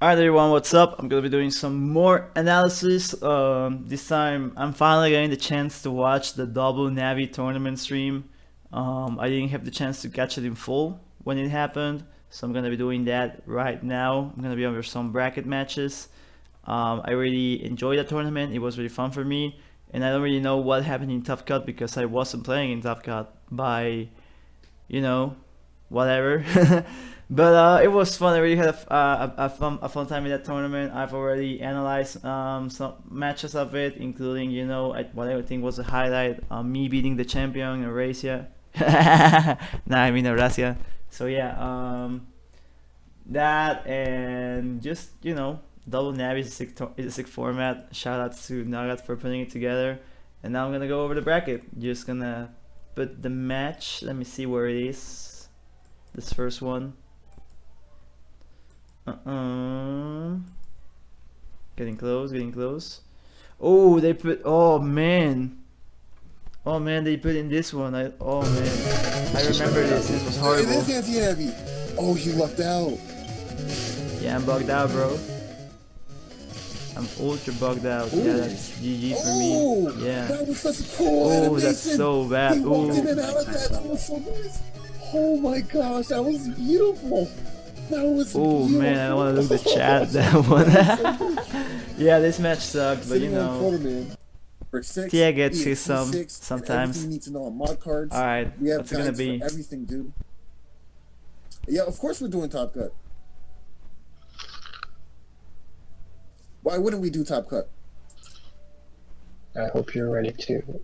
Alright everyone, what's up? I'm gonna be doing some more analysis. This time I'm finally getting the chance to watch the double Navi tournament stream. I didn't have the chance to catch it in full when it happened, so I'm gonna be doing that right now. I'm gonna be over some bracket matches. I really enjoyed that tournament. It was really fun for me, and I don't really know what happened in Top Cut because I wasn't playing in Top Cut by, you know, whatever. But it was fun. I really had a fun time in that tournament. I've already analyzed some matches of it, including what I think was a highlight, me beating the champion Eurasia. Nah, I mean Eurasia. So yeah, that and just double Navi is a sick format. Shout out to Nugget for putting it together. And now I'm gonna go over the bracket. Just gonna put the match. Let me see where it is. This first one. Getting close, getting close. Oh, they put. Oh man. Oh man, they put in this one. Oh man, I remember this. This was horrible. It is anti-heavy. Oh, you lucked out. Yeah, I'm bugged out, bro. I'm ultra bugged out. Ooh. Yeah, that's GG for Oh, me. Yeah. that was such a cool Oh, animation. that's so bad. He walked in and Ooh. out of that. That was so nice. Oh my gosh, that was beautiful. That was Oh beautiful. man, I don't want to look the chat that one. Yeah, this match sucked, but you know. Yeah, gets you sometimes. Everything you need to know on mod cards. Alright, We have what's it gonna guides be? for everything, dude. Yeah, of course we're doing Top Cut. Why wouldn't we do Top Cut? I hope you're ready to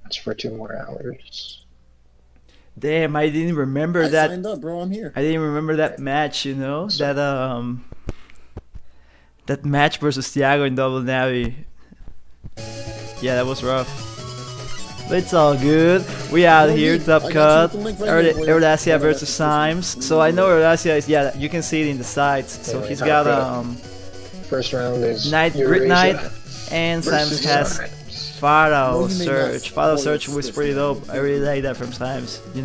watch for 2 more hours. Damn, I didn't remember I that. signed up, bro. I'm here. I didn't remember that match, that match versus Thiago in double Navi. Yeah, that was rough. But it's all good. We out No here, need. Top I got you Cut. with the link right here, boy. Eurasia Oh, versus that's- Symes. So I know Eurasia is, yeah, you can see it in the sides. So Yeah, he's Top got Cut. First round is GridKnight, Eurasia and Symes versus has Symes. Pharaoh No, you may Search. not Pharaoh spoil Search it. was pretty dope. I really like that from Symes, You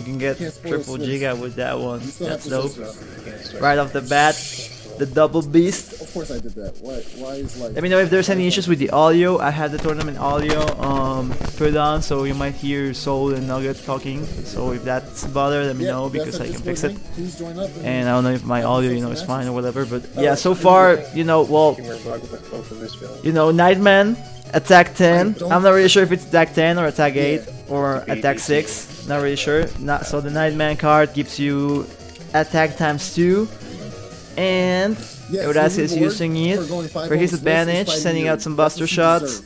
can get Can't spoil triple Swiss. giga with that one. You still have That's to dope. search it. Right off the bat, the double beast. Of course I did that. Why is like... Let me know if there's any issues with the audio. I had the tournament audio put on, so you might hear Soul and Nugget talking. So if that's a bother, let me Yeah, know because that's I our can fix Discord it. link. Please join up And I don't know if my audio, is fine or whatever. But yeah, Alright. so far, well, Humor bug with both of this build. Nightman, attack 10. don't- I'm not really sure if it's attack 10 or attack 8 Yeah. or attack 6. Not really sure. So the Nightman card gives you attack times 2. And Yes, Eurasia your is reward using it going 5 for his goals is advantage, fighting sending you. out some That's buster what you shots. deserve.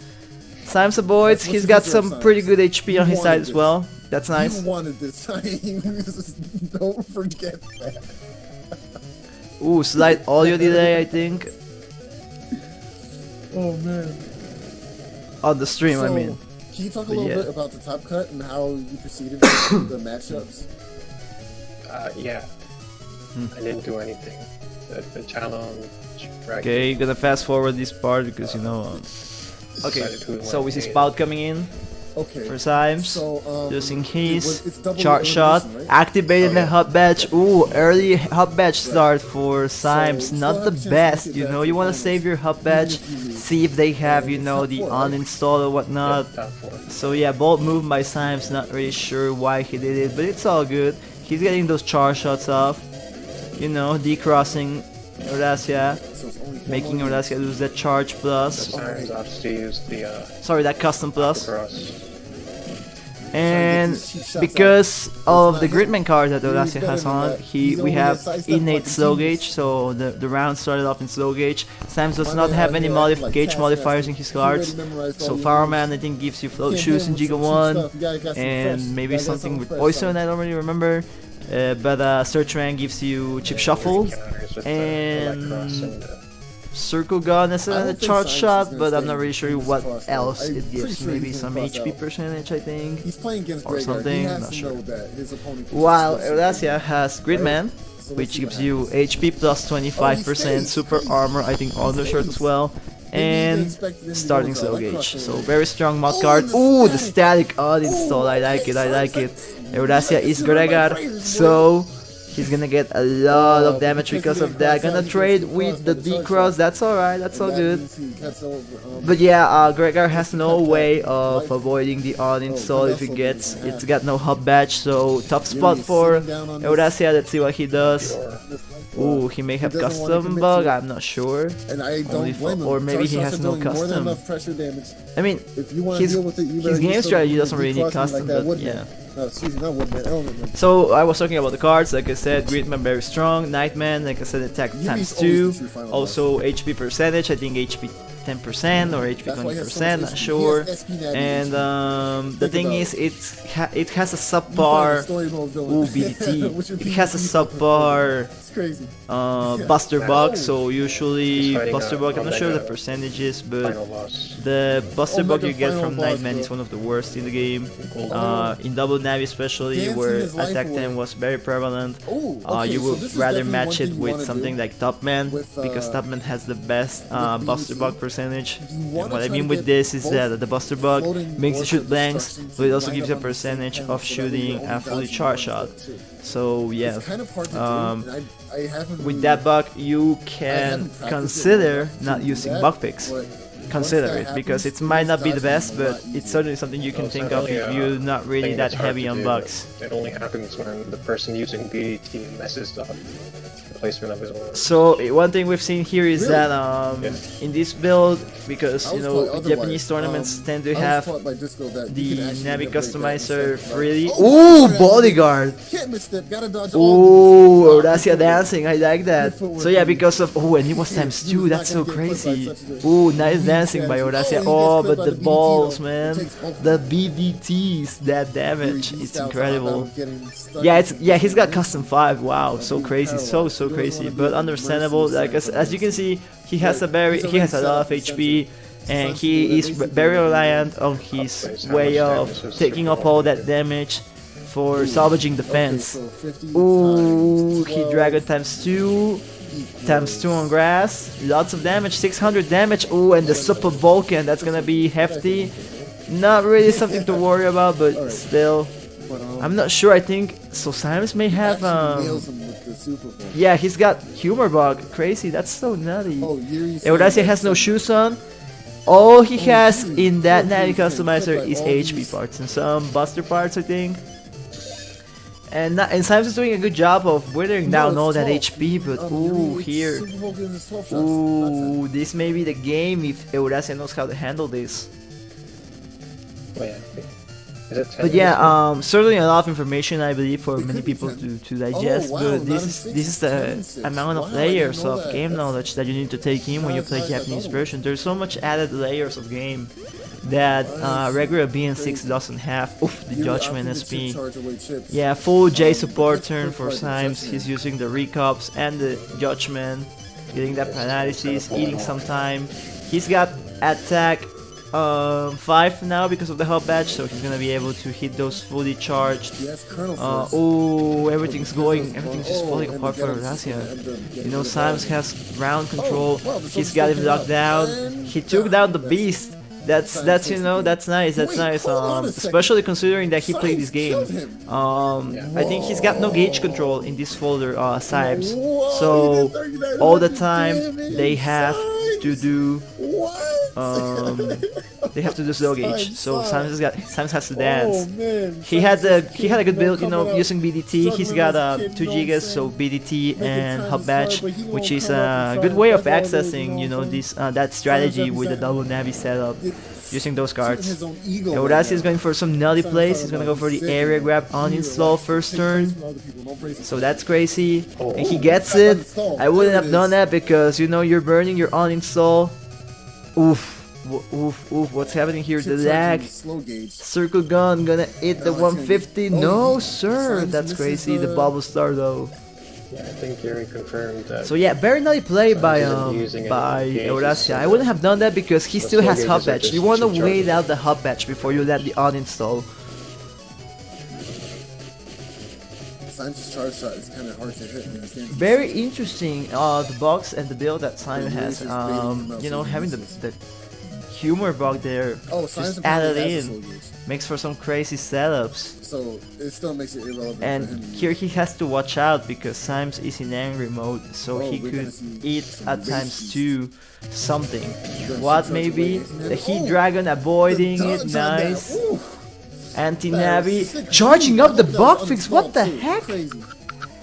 Symes avoids. That's what He's you got deserve, some Symes. pretty good HP on You his side wanted as this. well. That's nice. You wanted this. Don't forget that. Ooh, slight audio delay, I think, Oh man. on the stream. So, I mean, can you talk a but little yeah. bit about the Top Cut and how you proceeded with the matchups? Yeah. Hmm. I didn't do anything. The challenge. okay, gonna fast forward this part because okay, so we see Spout coming in Okay. for Symes. So, Using it's his double chart shot, elimination, right? activating the yeah. hub badge. Ooh, early hub badge start for Symes. So, Not still the have a chance to best, get you back know. to You want to finals. save your hub Even badge, if you lose. see if they have, it's top the 4, right? uninstall or whatnot. Top 4. So yeah, bold move by Symes. Not really sure why he did it, but it's all good. He's getting those char shots off. Decrossing Eurasia, So it's only 4 making more Eurasia lose that charge plus. Symes opts to use the Sorry, that custom plus. cross. And these cheap shots because of the not him. Gridman card that He's Eurasia better has than on, that. He's we only have a sidestep innate like slow genius. gauge, so the round started off in slow gauge. Symes does My not man have out any here acting like gauge Taskmaster. modifiers in his He already cards. memorized all So your Pharaoh moves. Man I think gives you float Can't shoes hit in him with Giga some cheap 1 stuff. You gotta got some and fresh. maybe You gotta get something with fresh, Poison, son. I don't really remember. But Search Rank gives you Chip Shuffle Counters with and the cross and the Circle Gun is I don't a think charge Symes is shot, gonna but I'm stay not really in sure this what cross, though. else I'm it pretty gives. sure Maybe he's some gonna cross HP out. percentage, I think. He's playing against or Gregor. something, He not has to sure. know that his opponent can While just Eurasia has Gridman, So let's which see gives what you HP plus 25%, stays. super Crazy. armor, I think undershirt as well, Maybe they and expected him to starting go slow like gauge. crushing So it. very strong mod Oh, card. the Ooh, the static. static uninstall. I like it, I like it. Eurasia is It's one of my Gregor, favorites, so He's gonna get a lot of damage because of that. Gonna trade with the D-Cross, that's alright, that's all good. But yeah, Gregor has no way of avoiding the uninstall if he gets. It's got no hub badge, so tough spot for Eurasia. Let's see what he does. Ooh, he may have custom bug, I'm not sure. Or maybe he has no custom. I mean, his game strategy doesn't really need custom, but yeah. So I was talking about the cards, like I said, GridKnight very strong, Nightman, like I said, attack times 2, also HP percentage, I think HP 10% or HP 20%, not sure. And the thing is, it has a subpar, ooh, BDT, it has a subpar Buster Bug, so usually Buster Bug, I'm not sure the percentages, but the Buster Bug you get from Nightman is one of the worst in the game. In Double Navi especially, where attack time was very prevalent, you would rather match it with something like Topman, because Topman has the best Buster Bug percentage. And what I mean with this is that the Buster Bug makes you shoot blanks, but it also gives you a percentage of shooting a fully charged shot. So yeah, with that bug you can consider not using bug fix. Consider it, because it might not be the best, but it's certainly something you can think of if you're not really that heavy on bugs. It only happens when the person using BDT messes up the placement of his own. So one thing we've seen here is that in this build, because you know Japanese tournaments tend to have the Navi customizer freely. Ooh, bodyguard! Ooh, Eurasia dancing, I like that. So yeah, because of, oh, and he was ×2, that's so crazy. Ooh, nice dancing by Eurasia. Oh, but the balls, man, the BDTs, that damage, it's incredible. Yeah, he's got custom 5. Wow, so crazy, so crazy, but understandable. Like as you can see, he has a lot of HP, and he is very reliant on his way of taking up all that damage for salvaging defense. Ooh, he Dragon ×2 on grass, lots of damage, 600 damage. Ooh, and the Super Vulcan, that's gonna be hefty. Not really something to worry about, but still, I'm not sure. I think so. Sims may have yeah, he's got humor bug. Crazy, that's so nutty. Eurasia has no shoes on. All he has in that Navi customizer is HP parts and some Buster parts, I think. And Sims is doing a good job of withering down all that HP, but ooh, here. Ooh, this may be the game if Eurasia knows how to handle this. But yeah, certainly a lot of information, I believe, for many people to digest, but this is the amount of layers of game knowledge that you need to take in when you play Japanese version. There's so much added layers of game that regular BN6 doesn't have. Oof, the Judgment SP. Yeah, full J support turn for Sims. He's using the Recops and the Judgment, getting that paralysis, eating some time. He's got attack 5 now because of the hub badge, so he's gonna be able to hit those fully charged. Oh, everything's just falling apart for Eurasia. You know, Sims has ground control. He's got him locked down. He took down the beast. That's you know, that's nice. Especially considering that he played this game. I think he's got no gauge control in this folder, Sibes. So all the time they have to do slow gauge. So Sims has to dance. He had a good build, you know, using BDT. He's got 2 gigas, so BDT and hub badge, which is a good way of accessing, you know, this that strategy with the double Navi setup, using those cards. Eurasia is going for some nutty plays. He's gonna go for the area grab uninstall first turn. So that's crazy, and he gets it. I wouldn't have done that because, you know, you're burning your uninstall. Oof. Oof, what's happening here? The lag. Circle gun gonna hit the 150. No, sir. That's crazy. The bubble star though. Yeah, I think Yuri confirmed that. So yeah, very nutty play by Eurasia. I wouldn't have done that because he still has hub badge. You wanna wait out the hub badge before you let the uninstall. Charge shot is kind of hard to hit. Very interesting, the box and the build that Simon has. You know, having the humor bug there, just added in, makes for some crazy setups. So it still makes it irrelevant And for him. here he has to watch out because Symes is in angry mode, so Oh, he we're could gonna see eat some at race times beast. too something. Gonna What see maybe? George away. The Heat Oh, Dragon avoiding the it, dodge on that. nice. Ooh, Anti-Navi, that was sick. charging Ooh, up the that was bug on fix, his what fault the too. heck? Crazy.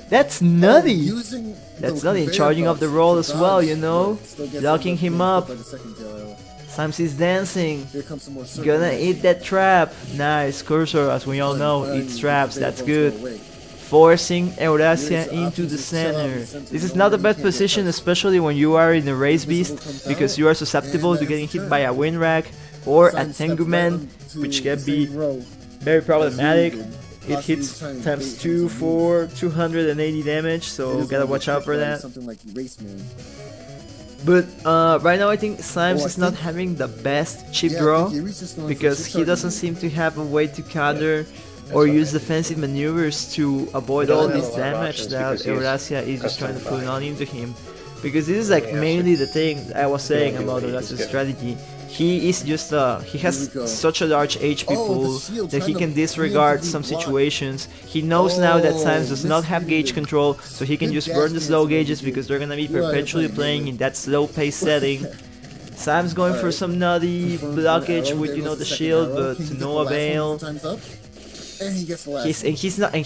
That's Oh, nutty! using That's the nutty, and conveyor charging up the belts roll to as well, dodge, you know? but still gets Locking ended him up up. by the second tail arrow. Symes is dancing. Here comes some more circle Gonna moves. eat that trap. Nice, Cursor, as we all know, Finally, eats the traps, conveyor that's belts good. go away. Forcing Eurasia Here's into options the to chill out in center. the center. This is No not the way, you best can't get position, touched. especially when you are in the race beast, Invisible comes because out, you are susceptible and to that's getting the hit turn. by a wind rack or a Symes stepped Tengu right Man, onto which the can be same row very as problematic. Ruben, It possibly hits trying to times bait 2 him to move. for 280 damage, It so is gotta gonna watch get out for hit by that. Something like Raceman. But right now I think Symes Oh, I is not think- having the best chip Yeah, I draw, think Erie's just going for because chip he charging doesn't here. seem to have a way to counter That's or what use I think. defensive maneuvers to avoid He all doesn't have this a lot of damage options that because he's Eurasia is just trying to custom put buy. on into him. Because this is like Yeah, mainly the thing I was saying Yeah, about he is Eurasia's good. strategy. He is just he has Here we go. such a large HP Oh, the pool shield that he trying can to disregard preemptively some block. situations. He knows now that Symes does not have gauge misreading. control, so he can Good just burn the dash slow dancing over gauges here. because they're gonna be You are perpetually playing playing melee. in that slow pace setting. Symes going for Alright. some nutty Confirmed blockage arrow. with There you know goes the second shield, arrow. but Can to he get no the last one avail. before time's up? And he gets the last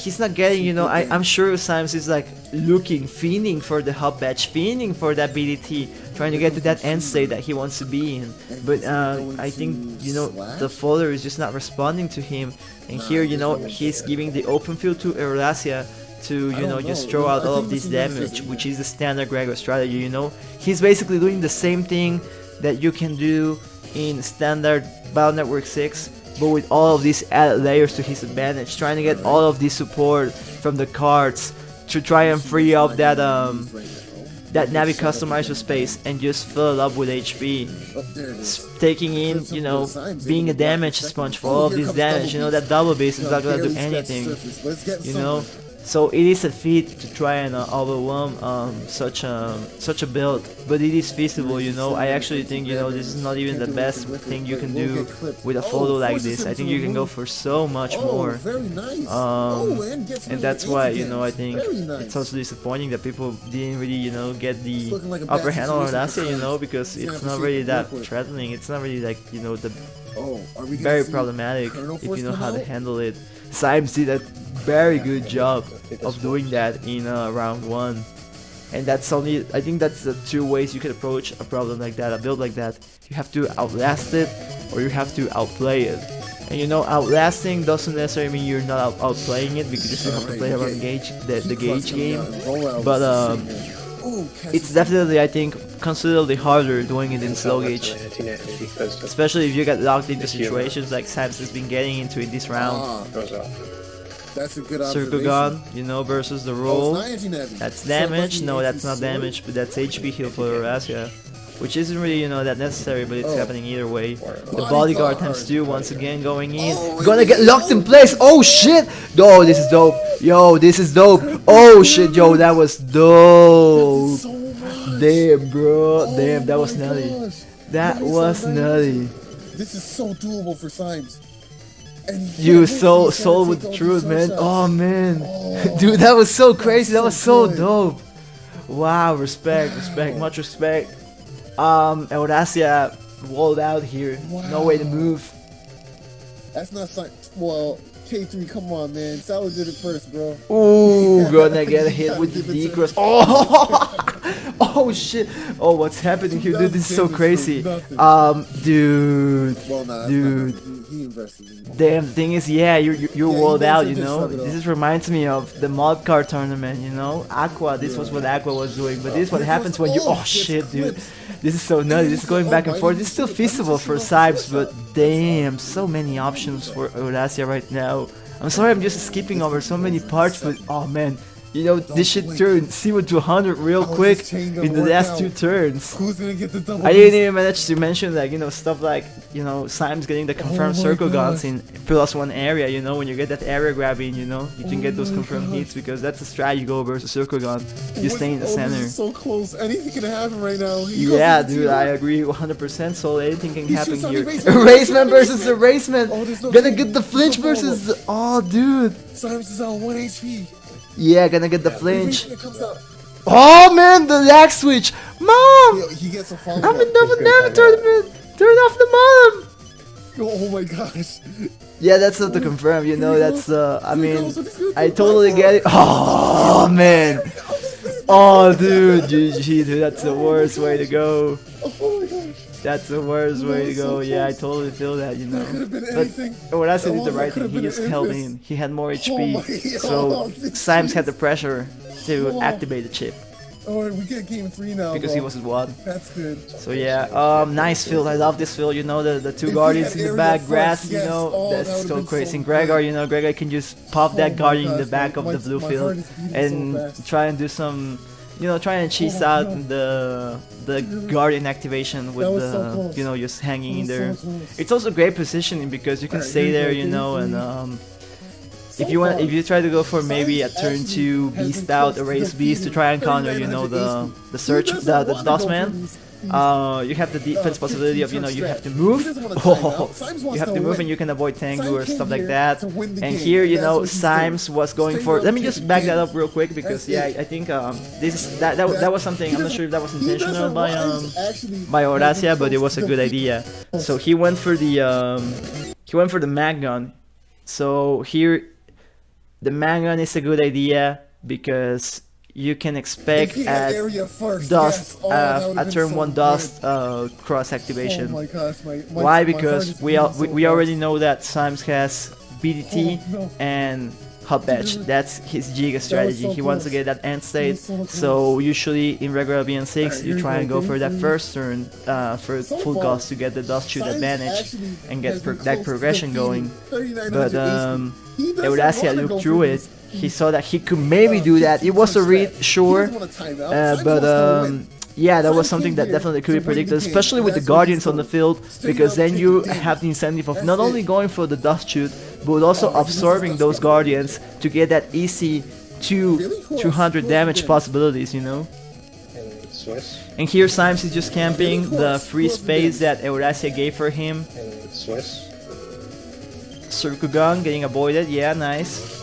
He's not getting, you know, I'm sure Symes is like looking, fiending for the hub badge, fiending for that BDT, trying to get to that end state that he wants to be in. But I think, you know, the folder is just not responding to him, and here, you know, he's giving the open field to Eurasia to, you know, just throw out all of this damage, which is the standard Gregor strategy, you know. He's basically doing the same thing that you can do in standard Battle Network 6, but with all of these added layers to his advantage, trying to get all of this support from the cards to try and free up that that Navi customizer space and just fill it up with HP, taking in, you know, being a damage sponge for all of this damage. You know, that double beast is not gonna do anything, you know. So it is a feat to try and overwhelm such a build, but it is feasible, you know. I actually think, you know, this is not even the best thing you can do with a photo like this. I think you can go for so much more, and that's why, you know, I think it's also disappointing that people didn't really, you know, get the upper hand on Eurasia, you know, because it's not really that threatening. It's not really like, you know, the very problematic if you know how to handle it. Symes did a very good job of doing that in round 1, and that's only, I think that's the two ways you can approach a problem like that, a build like that. You have to outlast it, or you have to outplay it. And you know, outlasting doesn't necessarily mean you're not outplaying it, because you still have to play around the gauge game, but it's definitely, I think, considerably harder doing it in slow gauge, especially if you get locked into situations like Symes has been getting into in this round. That's a good Circle gun, you know, versus the roll. That's damage. No, that's not damage, but that's HP heal for Eurasia, which isn't really, you know, that necessary, but it's happening either way. The bodyguard times 2 once again going in. Gonna get locked in place. Oh shit! Oh, this is dope. Yo, this is dope. Oh shit, yo, that was dope. Damn, bro. Damn, that was nutty. That was nutty. This is so doable for Symes. You soul with the truth, man. Oh man, dude, that was so crazy. That was so dope. Wow, respect, much respect. Eurasia walled out here. No way to move. That's not Symes. Well, K3, come on, man. Salah did it first, bro. Ooh, gonna get hit with the D-cross. Oh, oh shit. Oh, what's happening here, dude? This is so crazy. Dude, dude. He invested in it. Damn, the thing is, yeah, you're walled out, you know. This reminds me of the mod card tournament, you know. Aqua, this was what Aqua was doing, but this is what happens when you. Oh shit, dude, this is so nutty. This is going back and forth. It's still feasible for Symes, but damn, so many options for Eurasia right now. I'm sorry, I'm just skipping over so many parts, but oh man, You know, this should turn Siwa to 100 real How is quick this chain gonna in the work last out? 2 turns. Who's gonna get the double? I didn't even manage to mention, like, you know, stuff like, you know, Symes getting the confirmed Oh my circle God. guns in +1 area, you know, when you get that area grabbing, you know, you can get those Oh my confirmed God. hits because that's a strat you go versus circle gun. You stay in the This center. is so close. Anything can happen right now. He goes Yeah, for the dude, I T-Rock. agree 100%. So anything can He happen shoots on here. Eraseman. Eraseman versus Eraseman. Oh, there's no Gonna chain. get the There's flinch no follow-up. versus. Oh, dude. Symes is on 1 HP. Yeah, gonna get the flinch. Eraseman comes out. Oh man, the lag switch. Mom, He gets a I'm follow-up. in the Good Navi timeout. tournament. Turn off the modem. Oh my gosh. Yeah, that's not to confirm. You know, Here he that's goes. I Here he mean, goes with his good I goodbye totally for get it. Oh man. Oh, Oh dude, GG, dude, that's the worst way to go. oh my gosh. That's the worst way to was so go. Yeah, I close. totally feel that, you know. That could have been But anything. Orazio did Oh, the that right could thing. have He been just an held infamous. in. He had more Oh HP, my so God. Symes had the pressure to Oh. activate the chip Alright, we get game 3 now. because bro. he was at one. That's good. So yeah, nice field. I love this field. You know, the 2 he guardians had in the area back first, grass. You yes. know, Oh, that that's would've so been crazy. so And Gregor, good. you know, Gregor can just pop Oh that my guardian in the gosh, back of my- the blue my field heart is beating so and fast. try and do some, you know, try and cheese Oh, out no. the guardian activation with That was so the, close. you know, just hanging in That there. was so close. It's also great positioning because you can Alright, stay here we there, go, you game know, and three. if you want, far, if you try to go for maybe a Symes turn actually 2 has beast been out, close to erase beast to defeating try and counter, you know, 3900 the search, He doesn't the wanna DOS go man. for these- You have the defense possibility of, you know, you have to move. He doesn't wanna time out. Symes You wants have to to move win. and you can avoid Tengu Symes or came stuff like here that. to win the And game. here, you That's know, what he's Symes doing. was going Straight for. up Let me kick just it back that in. up real quick because That's yeah, it. I think this is that was something. I'm not sure if that was He intentional doesn't by want actually by having Horacia, but it close was a good defeat. idea. So he went for the mag gun. So here, the mag gun is a good idea because you can expect If he had at area first, dust yes. Oh, that would've a been turn so 1 good. dust cross activation. Oh my gosh, my Why? heart Because is we beating so we already fast. know that Symes has BDT Oh, no. and hot batch. That's his Giga was strategy. so He wants to close. get that end state. so close. So usually in regular BN6, Alright, you here we try and go, go for game that three. first turn for So full far, cost to get the dust shoot Symes advantage actually and get has been that close to progression going. defeating 3900 But HP. He doesn't Eurasia wanna go looked for through it. these- He saw that he could maybe do that. It was a read, sure. But yeah, that was something that definitely could be predicted, especially with the Guardians on the field, because then you have the incentive of not only going for the dust shoot, but also absorbing those Guardians to get that easy 200 damage possibilities, you know? And Swiss. And here Symes is just camping the free space that Eurasia gave for him. And Swiss. Surkugan getting avoided, yeah, nice.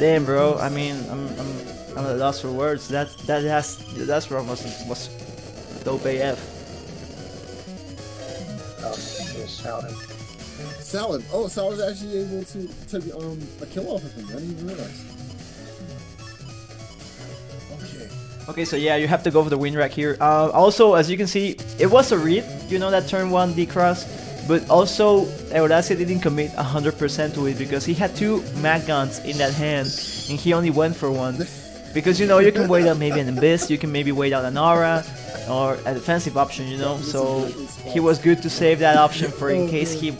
Damn, bro. I mean, I'm at a loss for words. That's run was dope AF. Salad. Salad. Oh, Salad's actually able to take a kill off of him. I didn't even realize. Okay. Okay, so yeah, you have to go for the win rack here. Also, as you can see, it was a read. You know that turn 1 D-Cross. But also, Eurasia didn't commit 100% to it because he had 2 mag guns in that hand and he only went for 1. Because, you know, you can wait out maybe an Abyss, you can maybe wait out an Aura or a defensive option, you know. So he was good to save that option for in case he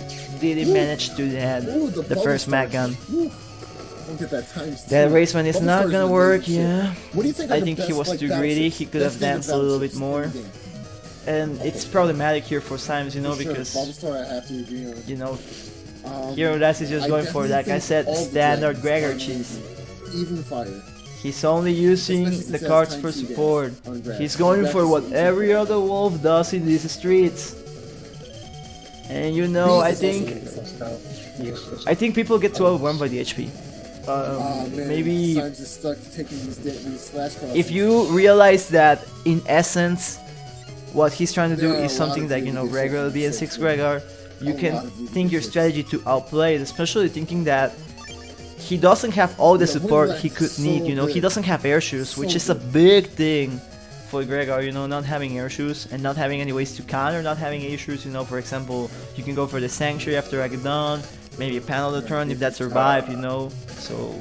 didn't manage to land the first mag gun. Don't get that times That 2. raceman is Bubble not Star's gonna been work, doing shit. yeah. What do you think? I are the think he best, was like, too battle greedy, chips? he could have Best game danced a little bit battle more. chips in the game? And it's problematic here for Symes, you know, For sure. because, Bubble Star, I have to agree on. you know, here Eurasia is just I going for, definitely like I think said, all the standard dragons Gregor are cheese. Even fire. He's only using Especially the since cards that's for time to get support. on grass. He's going Grass for is what easy. every other wolf does in these streets. And you know, I think people get too overwhelmed by the HP. Man, Maybe Symes is stuck taking these slash crosses. if you realize that in essence, what he's trying to do There are is a lot something of that, you know, VP regular six, BN6 Gregor, you A can lot of VP think your six. strategy to outplay it, especially thinking that he doesn't have all the Yeah, support Windlass he could is need, so you know, he good. doesn't have air shoes, So which is a good. big thing for Gregor, you know, not having air shoes and not having any ways to counter, not having air shoes, you know, for example, you can go for the Sanctuary after Agadon, maybe a panel the turn if that survive, you know, so...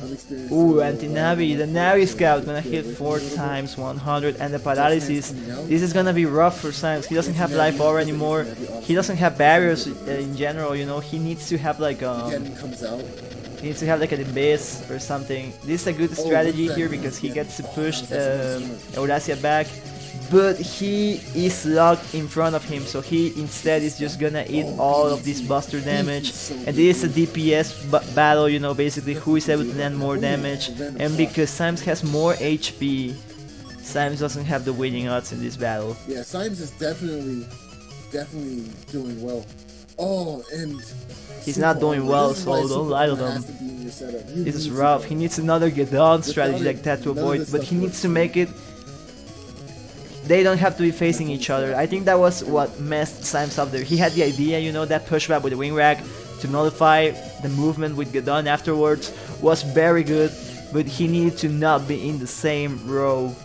Unexperienced Ooh, people, anti-Navi, the Navi scout gonna hit 4 times 100 and the paralysis. This is gonna be rough for Symes. He doesn't have life aura anymore. He doesn't have barriers in general, you know. He needs to have like Again, comes out. He needs to have like an abyss or something. This is a good strategy here because he gets to push Eurasia back, but he is locked in front of him, so he instead is just gonna eat all of this buster damage. And this is a DPS battle, you know, basically who is able to land more damage. And because Symes has more HP, Symes doesn't have the winning odds in this battle. Yeah, Symes is definitely doing well. Oh, and he's not doing well, so don't lie to them. This is rough. He needs another Gedon strategy like that to avoid, but he needs to make it. They don't have to be facing each other. I think that was what messed Symes up there. He had the idea, you know, that pushback with the wing rack to nullify the movement with Gedon afterwards was very good, but he needed to not be in the same row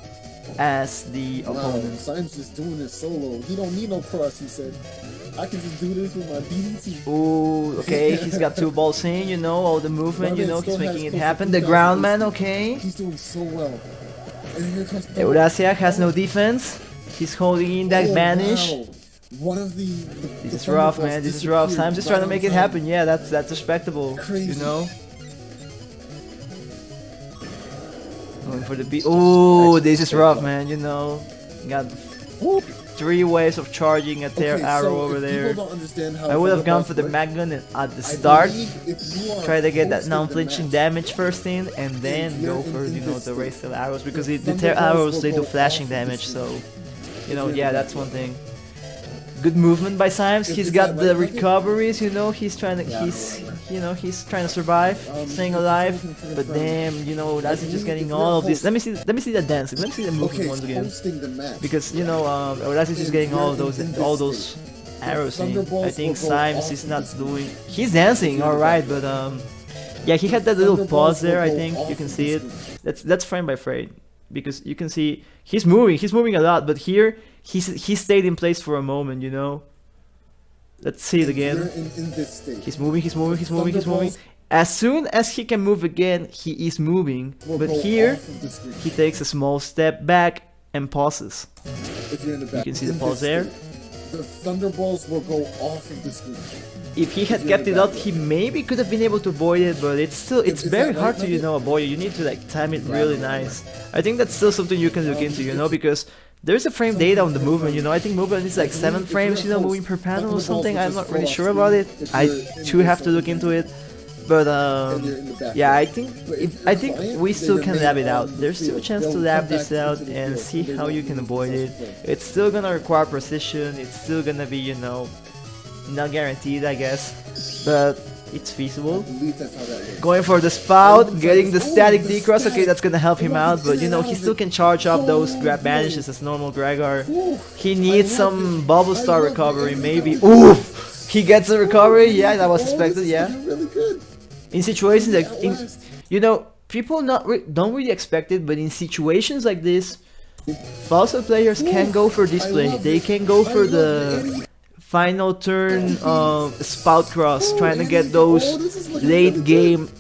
as the opponent. Symes is doing this solo. He don't need no cross, he said. I can just do this with my BDT. Ooh, okay, he's got 2 balls in, you know, all the movement, you know, he's making it happen. The ground man, okay. He's doing so well. And here comes Eurasia has no defense. He's holding in that vanish. Wow. One of the This is rough, man. This is rough. Symes is trying to make it happen. Yeah, that's respectable. Crazy. You know. Going for the beat. Ooh, this is rough, man. You know, got 3 waves of charging a tear arrow over there. I would have gone for the mag gun at the start. Try to get that non-flinching damage first in, and then go for, you know, the race of arrows, because the tear arrows, they do flashing damage. So, you know, yeah, that's one thing. Good movement by Symes. He's got the recoveries, you know. He's trying to, he's trying to survive, staying alive. But damn, you know, that's just getting all of this. Let me see the dancing. Let me see the movement once again. Because, you know, that's just getting all those arrows in. I think Symes is not doing. He's dancing, all right, but yeah, he had that little pause there. I think you can see it. That's frame by frame, because you can see he's moving a lot, but here he stayed in place for a moment, you know. Let's see it again. He's moving. As soon as he can move again, he is moving. But here, he takes a small step back and pauses. You can see the pause there. The thunderbolts will go off of the screen. If he had kept it up, he maybe could have been able to avoid it, but it's very hard to, you know, avoid it. You need to like time it really nice. I think that's still something you can look into, you know, because there's a frame data on the movement, you know. I think movement is like 7 frames, you know, moving per panel or something. I'm not really sure about it. I too have to look into it. But yeah, I think we still can lab it out. There's still a chance to lab this out and see how you can avoid it. It's still gonna require precision. It's still gonna be, you know, not guaranteed, I guess, but it's feasible. Going for the spout, getting the static decross. Okay, that's gonna help him out, but you know, he still can charge up those grab banishes as normal Gregar. He needs some bubble star recovery, maybe. Oof! He gets a recovery. Yeah, that was expected. Yeah. In situations like, you know, people don't really expect it, but in situations like this, Falso players can go for this play. They can go for the final turn spout cross, trying to get those late game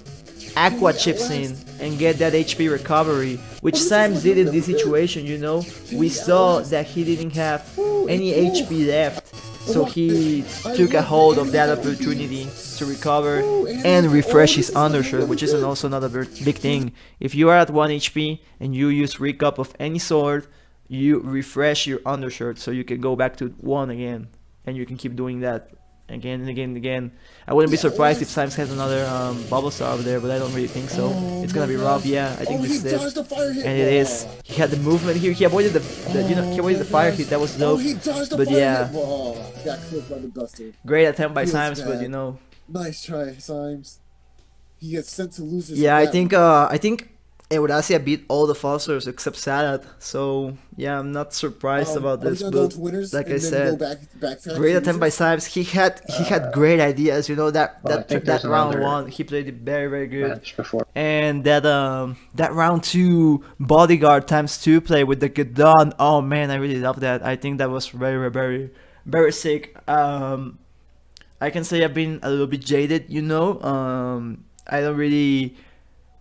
aqua chips in and get that HP recovery, which Symes did in this situation, you know. We saw that he didn't have any HP left, so he took a hold of that opportunity to recover and refresh his undershirt, which is also another big thing. If you are at 1 HP and you use recap of any sort, you refresh your undershirt so you can go back to 1 again, and you can keep doing that again and again and again. I wouldn't be surprised if Symes has another bubble star over there, but I don't really think so. It's gonna be rough. Yeah, I think this is it, and it is. He had the movement here. He avoided the he avoided the fire hit. That was dope. But yeah, great attempt by Symes, but you know. Nice try, Symes. He gets sent to losers. Yeah, I think Eurasia beat all the Fosters except Sadat, so yeah, I'm not surprised about this. But like I said, great attempt by Symes. He had great ideas. You know, that round 1 he played it very good, and that round 2 bodyguard ×2 play with the Gedon. Oh man, I really love that. I think that was very sick. I can say I've been a little bit jaded. You know, I don't really.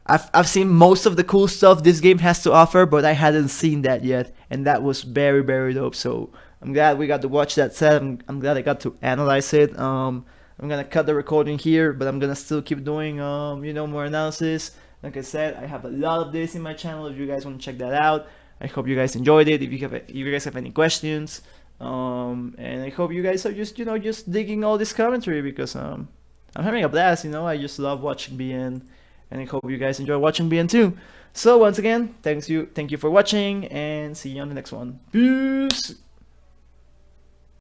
I've seen most of the cool stuff this game has to offer, but I hadn't seen that yet, and that was very dope. So I'm glad we got to watch that set. I'm glad I got to analyze it. I'm gonna cut the recording here, but I'm gonna still keep doing more analysis. Like I said, I have a lot of this in my channel if you guys want to check that out. I hope you guys enjoyed it. If you guys have any questions, and I hope you guys are just digging all this commentary, because I'm having a blast. I just love watching BN, and I hope you guys enjoy watching BN too. So once again, thank you for watching, and see you on the next one. Peace.